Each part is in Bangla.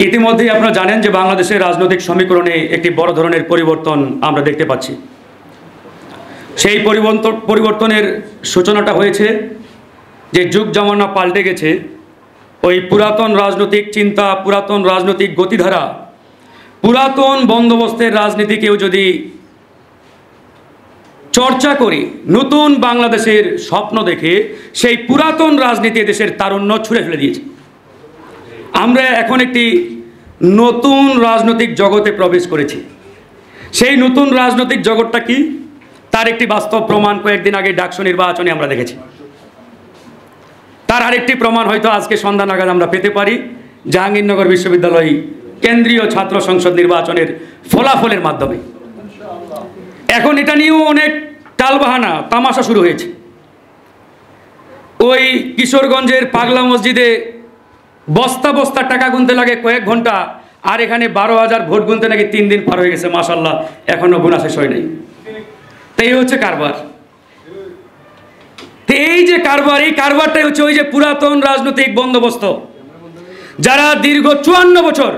ইতিমধ্যেই আপনারা জানেন যে বাংলাদেশের রাজনৈতিক সমীকরণে একটি বড় ধরনের পরিবর্তন আমরা দেখতে পাচ্ছি। সেই পরিবর্তনের সূচনাটা হয়েছে যে যুগ জামানা পাল্টে গেছে। ওই পুরাতন রাজনৈতিক চিন্তা, পুরাতন রাজনৈতিক গতিধারা, পুরাতন বন্দোবস্তের রাজনীতিকেও যদি চর্চা করি, নতুন বাংলাদেশের স্বপ্ন দেখে সেই পুরাতন রাজনীতি দেশের তারুণ্য ছুঁড়ে ফেলে দিয়েছে। আমরা এখন একটি নতুন রাজনৈতিক জগতে প্রবেশ করেছি। সেই নতুন রাজনৈতিক জগৎটা কি, তার একটি বাস্তব প্রমাণ কয়েকদিন আগে ডাকসু নির্বাচনে আমরা দেখেছি। তার আরেকটি প্রমাণ হয়তো আজকে সন্ধ্যা নাগাদ আমরা পেতে পারি জাহাঙ্গীরনগর বিশ্ববিদ্যালয় কেন্দ্রীয় ছাত্র সংসদ নির্বাচনের ফলাফলের মাধ্যমে। এখন এটা নিয়েও অনেক টালবাহানা তামাশা শুরু হয়েছে। ওই কিশোরগঞ্জের পাগলা মসজিদে বস্তা বস্তা টাকা গুনতে লাগে কয়েক ঘন্টা, আর এখানে 12,000 ভোট গুনতে নাকি 3 দিন পার হয়ে গেছে। মাশাআল্লাহ, এখনো গুণা শেষ হয় নাই। তাই হচ্ছে কারবার। এই যে কারবার, এই কারবারটাই হচ্ছে ওই যে পুরাতন রাজনৈতিক বন্দোবস্ত, যারা দীর্ঘ 54 বছর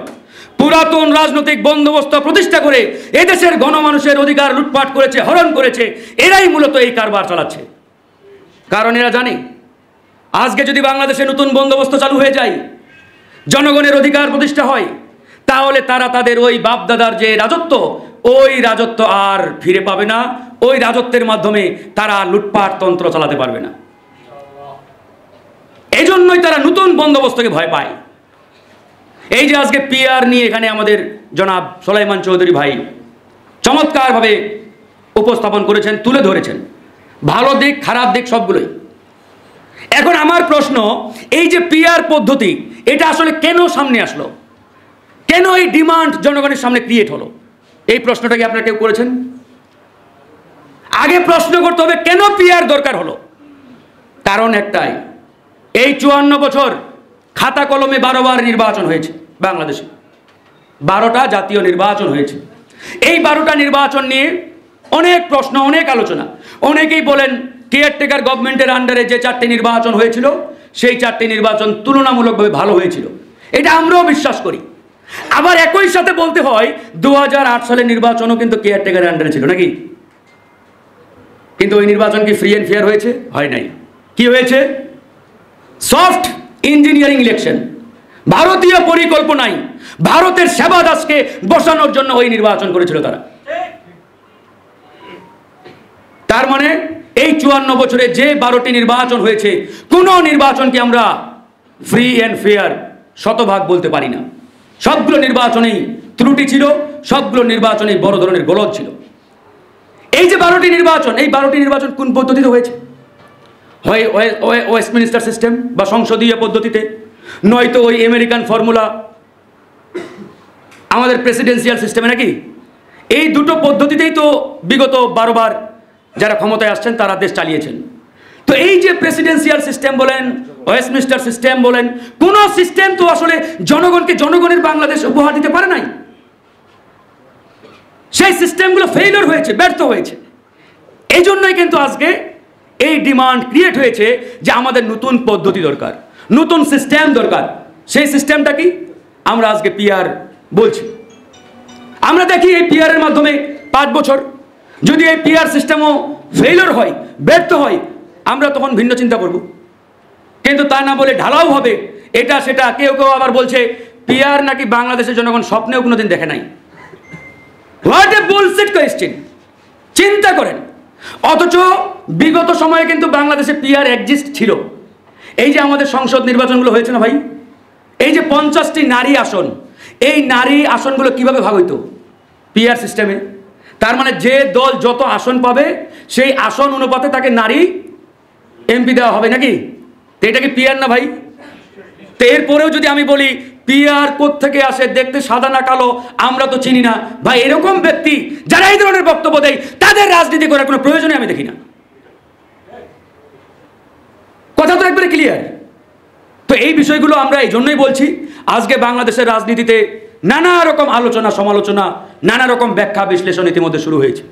পুরাতন রাজনৈতিক বন্দোবস্ত প্রতিষ্ঠা করে এদেশের গণমানুষের অধিকার লুটপাট করেছে, হরণ করেছে। এরাই মূলত এই কারবার চালাচ্ছে। কারণ এরা জানে আজকে যদি বাংলাদেশে নতুন বন্দোবস্ত চালু হয়ে যায়, জনগণের অধিকার প্রতিষ্ঠা হয়, তাহলে তারা তাদের ওই বাপদাদার যে রাজত্ব, ওই রাজত্ব আর ফিরে পাবে না। ওই রাজত্বের মাধ্যমে তারা লুটপাট তন্ত্র চালাতে পারবে না। এই জন্যই তারা নতুন বন্দোবস্তকে ভয় পায়। এই যে আজকে পিআর নিয়ে এখানে আমাদের জনাব সোলাইমান চৌধুরী ভাই চমৎকারভাবে উপস্থাপন করেছেন, তুলে ধরেছেন ভালো দিক খারাপ দিক সবগুলোই। এখন আমার প্রশ্ন, এই যে পিআর পদ্ধতি, এটা আসলে কেন সামনে আসলো? কেন এই ডিমান্ড জনগণের সামনে ক্রিয়েট হলো? এই প্রশ্নটা কি আপনারা কেউ করেছেন? আগে প্রশ্ন করতে হবে কেন পিআর দরকার হলো। কারণ একটাই, এই 54 বছর খাতা কলমে 12 বার নির্বাচন হয়েছে বাংলাদেশে। 12টা জাতীয় নির্বাচন হয়েছে। এই 12টা নির্বাচন নিয়ে অনেক প্রশ্ন, অনেক আলোচনা। অনেকেই বলেন কেয়ারটেকার গভর্নমেন্টের আন্ডারে যে 4টি নির্বাচন হয়েছিল, সেই 4টি নির্বাচন তুলনামূলকভাবে ভালো হয়েছিল। এটা আমরাও বিশ্বাস করি। আবার একই সাথে বলতে হয় 2008 সালের নির্বাচনও কিন্তু কেয়ারটেকারের আন্ডারে ছিল নাকি? কিন্তু ওই নির্বাচন কি ফ্রি অ্যান্ড ফেয়ার হয়েছে? হয় নাই। কি হয়েছে? Soft engineering election. ভারতীয় পরিকল্পনায় ভারতের সেবা দাসকে বসানোর জন্য ওই নির্বাচন করেছিল তারা। তার মানে এই 54 বছরে যে 12টি নির্বাচন হয়েছে, কোনো নির্বাচনকে আমরা ফ্রি অ্যান্ড ফেয়ার শতভাগ বলতে পারি না। সবগুলো নির্বাচনেই ত্রুটি ছিল, সবগুলো নির্বাচনেই বড় ধরনের গলদ ছিল। এই যে 12টি নির্বাচন, এই 12টি নির্বাচন কোন পদ্ধতিতে হয়েছে? হয় ওয়েস্টমিনিস্টার সিস্টেম বা সংসদীয় পদ্ধতিতে, নয়তো ওই আমেরিকান ফর্মুলা আমাদের প্রেসিডেন্সিয়াল সিস্টেমে নাকি? এই দুটো পদ্ধতিতেই তো বিগত 12 বার যারা ক্ষমতায় আসছেন তারা দেশ চালিয়েছেন। তো এই যে প্রেসিডেন্সিয়াল সিস্টেম বলেন, ওয়েস্টমিনিস্টার সিস্টেম বলেন, কোন সিস্টেম তো আসলে জনগণকে জনগণের বাংলাদেশ উপহার দিতে পারে নাই। সেই সিস্টেমগুলো ফেইলিওর হয়েছে, ব্যর্থ হয়েছে। এই জন্যই কিন্তু আজকে এই ডিমান্ড ক্রিয়েট হয়েছে যে আমাদের নতুন পদ্ধতি দরকার, নতুন সিস্টেম দরকার। সেই সিস্টেমটা কি? আমরা আজকে পিআর বলছি। আমরা দেখি এই পিআর এর মাধ্যমে 5 বছর যদি এই পিআর সিস্টেমও ফেইলিওর হয়, ব্যর্থ হয়, আমরা তখন ভিন্ন চিন্তা করব। কিন্তু তা না বলে ঢালাও হবে এটা সেটা। কেউ কেউ আবার বলছে পিআর নাকি বাংলাদেশের জনগণ স্বপ্নেও কোনোদিন দেখে নাই। What a bullshit question! চিন্তা করেন। অথচ বিগত সময়ে কিন্তু বাংলাদেশে পিআর এক্সিস্ট ছিল। এই যে আমাদের সংসদ নির্বাচনগুলো হয়েছে না ভাই, এই যে 50টি নারী আসন, এই নারী আসনগুলো কিভাবে ভাগ হইতো? পিআর সিস্টেমে। তার মানে যে দল যত আসন পাবে সেই আসন অনুপাতে তাকে নারী এমপি দেওয়া হবে নাকি? তো এটা কি পিআর না ভাই? তো এরপরেও যদি আমি বলি পিআর কোত্থেকে আসে, দেখতে সাদা না কালো, আমরা তো চিনি না ভাই, এরকম ব্যক্তি যারা এই ধরনের বক্তব্য দেয় তাদের রাজনীতি করার কোনো প্রয়োজনই আমি দেখি না। কথা তো একবারে ক্লিয়ার। তো এই বিষয়গুলো আমরা এই জন্যই বলছি, আজকে বাংলাদেশের রাজনীতিতে নানা রকম আলোচনা সমালোচনা, নানা রকম ব্যাখ্যা বিশ্লেষণ ইতিমধ্যে শুরু হয়েছে।